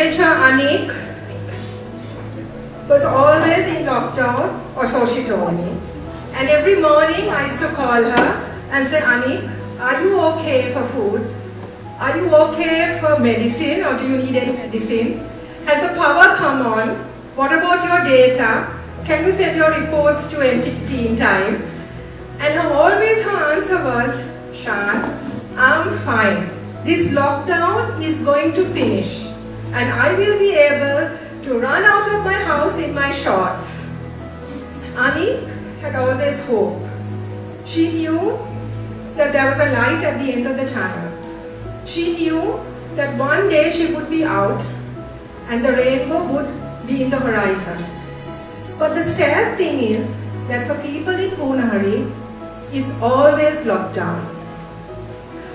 teenager Anik was always in lockdown, or so she told me. And every morning I used to call her and say, Anik, are you okay for food? Are you okay for medicine, or do you need any medicine? Has the power come on? What about your data? Can you send your reports to NTT in time? And her answer was, Shan, I'm fine. This lockdown is going to finish and I will be able to run out of my house in my shorts. Anik had always hope. She knew that there was a light at the end of the tunnel. She knew that one day she would be out and the rainbow would be in the horizon. But the sad thing is that for people in Punahari, it's always locked down.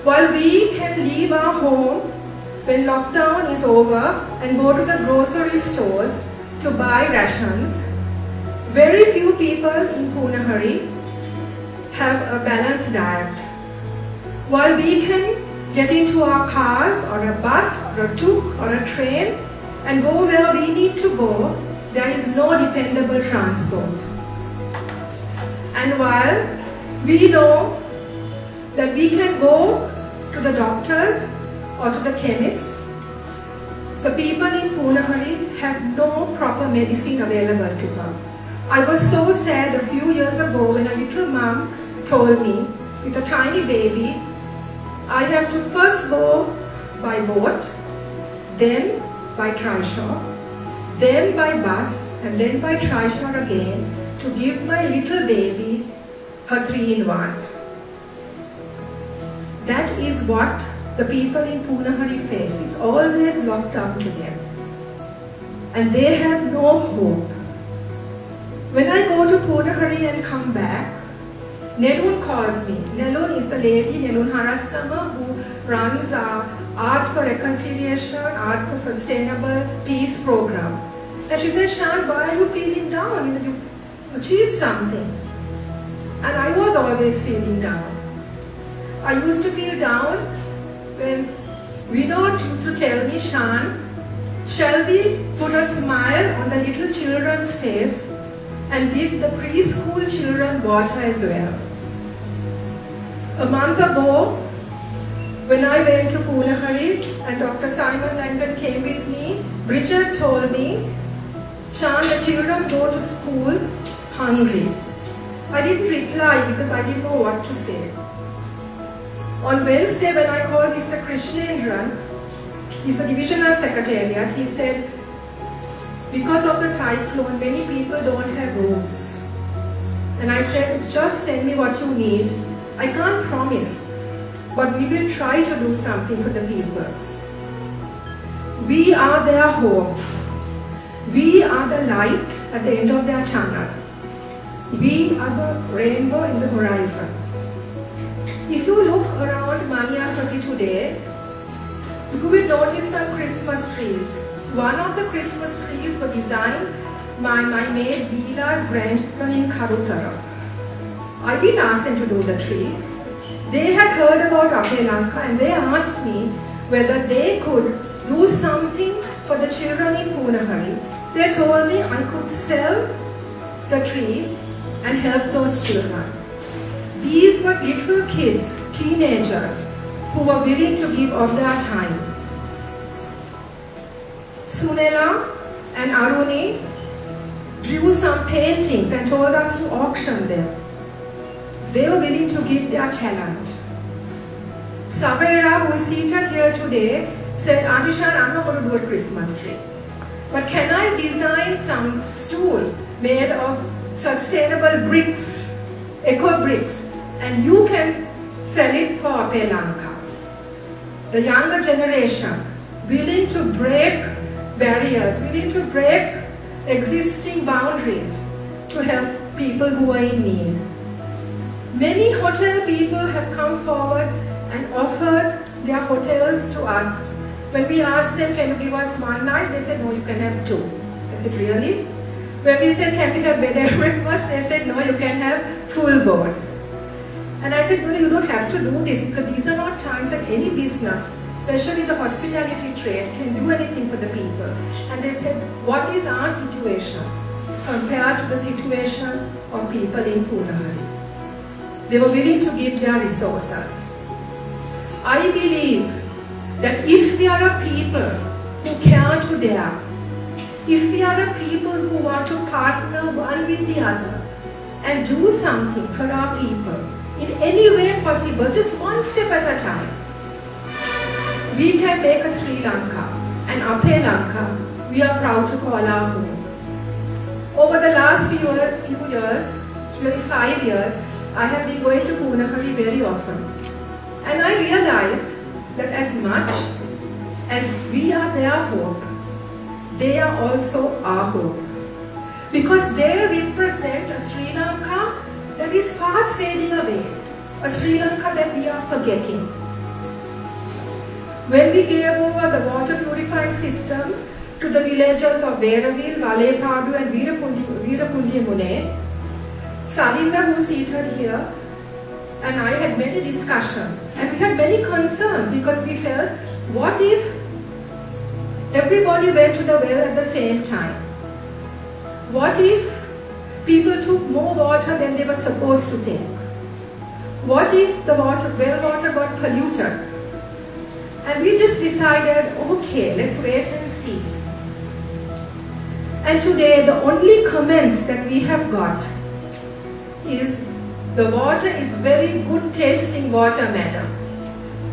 While we can leave our home when lockdown is over and go to the grocery stores to buy rations, very few people in Punahari have a balanced diet. While we can get into our cars or a bus or a tuk or a train and go where we need to go, there is no dependable transport. And while we know that we can go to the doctors or to the chemists, the people in Punahari have no proper medicine available to her. I was so sad a few years ago when a little mom told me, with a tiny baby, I have to first go by boat, then by trishaw, then by bus, and then by trishaw again to give my little baby her 3-in-1. That is what the people in Punahari face. It's always locked down to them. And they have no hope. When I go to Punahari and come back, Nelun calls me. Nelun is the lady, Nelun Haraskama, who runs our Art for Reconciliation, Art for Sustainable Peace program. And she said, Shan, why are you feeling down? You achieved something. And I was always feeling down. I used to feel down when Vinod used to tell me, Shan, shall we put a smile on the little children's face and give the preschool children water as well? A month ago, when I went to Punahari and Dr. Simon Langdon came with me, Bridget told me, Shan, the children go to school hungry. I didn't reply because I didn't know what to say. On Wednesday, when I called Mr. Krishnendran, he's the divisional secretariat, he said, because of the cyclone, many people don't have rooms. And I said, just send me what you need. I can't promise, but we will try to do something for the people. We are their hope. We are the light at the end of their tunnel. We are the rainbow in the horizon. If you look around Maniapati today, you will notice some Christmas trees. One of the Christmas trees was designed by my maid Veela's grandchildren in Karutara. I didn't ask them to do the tree. They had heard about Apelanka and they asked me whether they could do something for the children in Punahari. They told me I could sell the tree and help those children. These were little kids, teenagers, who were willing to give of their time. Sunela and Aruni drew some paintings and told us to auction them. They were willing to give their talent. Savera, who is seated here today, said, Anishan, I'm not going to do a Christmas tree. But can I design some stool made of sustainable bricks, eco bricks, and you can sell it for Apelanka. The younger generation, willing to break barriers, willing to break existing boundaries to help people who are in need. Many hotel people have come forward and offered their hotels to us. When we asked them, can you give us one night? They said, no, you can have 2. I said, really? When we said, can we have bed and breakfast? They said, no, you can have full board. And I said, no, you don't have to do this because these are not times that any business especially the hospitality trade, can do anything for the people. And they said, what is our situation compared to the situation of people in Punahari? They were willing to give their resources. I believe that if we are a people who care to dare, if we are a people who want to partner one with the other and do something for our people in any way possible, just one step at a time, we can make a Sri Lanka, and Ape Lanka we are proud to call our home. Over the last few years, really 5 years, I have been going to Punahari very often. And I realized that as much as we are their hope, they are also our hope. Because they represent a Sri Lanka that is fast fading away, a Sri Lanka that we are forgetting. When we gave over the water purifying systems to the villagers of Veeraville, Valepadu and Veerapundi Mune, Salinda, who is seated here, and I had many discussions and we had many concerns because we felt, what if everybody went to the well at the same time? What if people took more water than they were supposed to take? What if the well water got polluted? And we just decided, okay, let's wait and see. And today the only comments that we have got is, the water is very good tasting water, madam.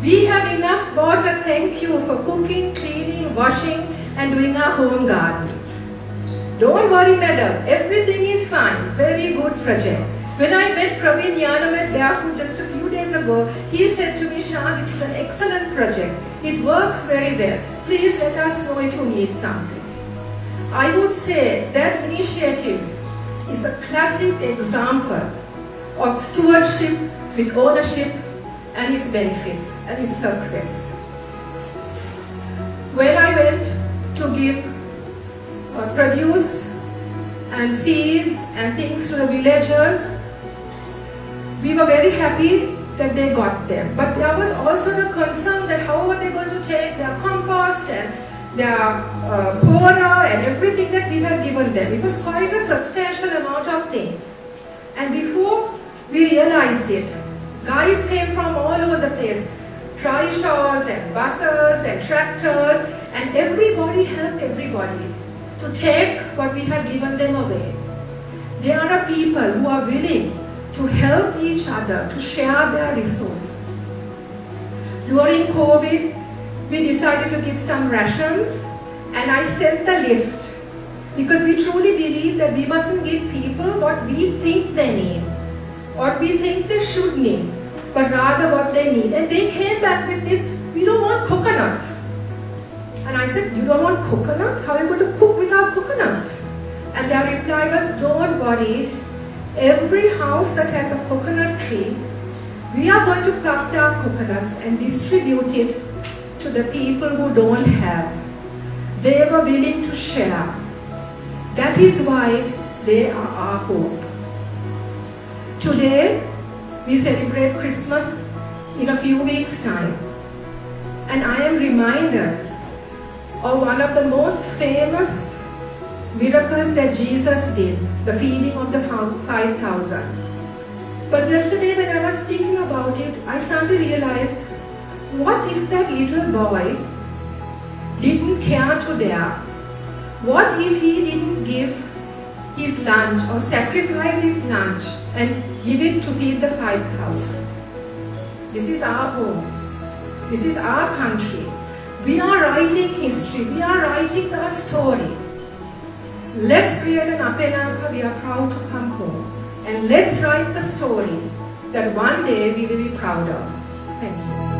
We have enough water, thank you, for cooking, cleaning, washing and doing our home gardens. Don't worry, madam, everything is fine. Very good project. When I met Praveen Yanam at Barefoot just a few days ago, he said to me, Shah, this is an excellent project. It works very well. Please let us know if you need something. I would say that initiative is a classic example of stewardship with ownership and its benefits and its success. When I went to give produce and seeds and things to the villagers, we were very happy that they got them. But there was also the concern that how are they going to take their compost and their pora and everything that we had given them. It was quite a substantial amount of things. And before we realized it, guys came from all over the place, trishaws and buses and tractors, and everybody helped everybody to take what we had given them away. There are people who are willing to help each other, to share their resources. During COVID, we decided to give some rations, and I sent the list because we truly believe that we mustn't give people what we think they need or we think they should need, but rather what they need. And they came back with this, we don't want coconuts. And I said, you don't want coconuts? How are you going to cook without coconuts? And their reply was, don't worry, every house that has a coconut tree, we are going to pluck their coconuts and distribute it to the people who don't have. They were willing to share. That is why they are our hope. Today, we celebrate Christmas in a few weeks' time. And I am reminded of one of the most famous miracles that Jesus did, the feeding of the 5,000. But yesterday when I was thinking about it, I suddenly realized, what if that little boy didn't care to dare? What if he didn't give his lunch or sacrifice his lunch and give it to feed the 5,000? This is our home. This is our country. We are writing history. We are writing our story. Let's create an Ape Lanka we are proud to come home. And let's write the story that one day we will be proud of. Thank you.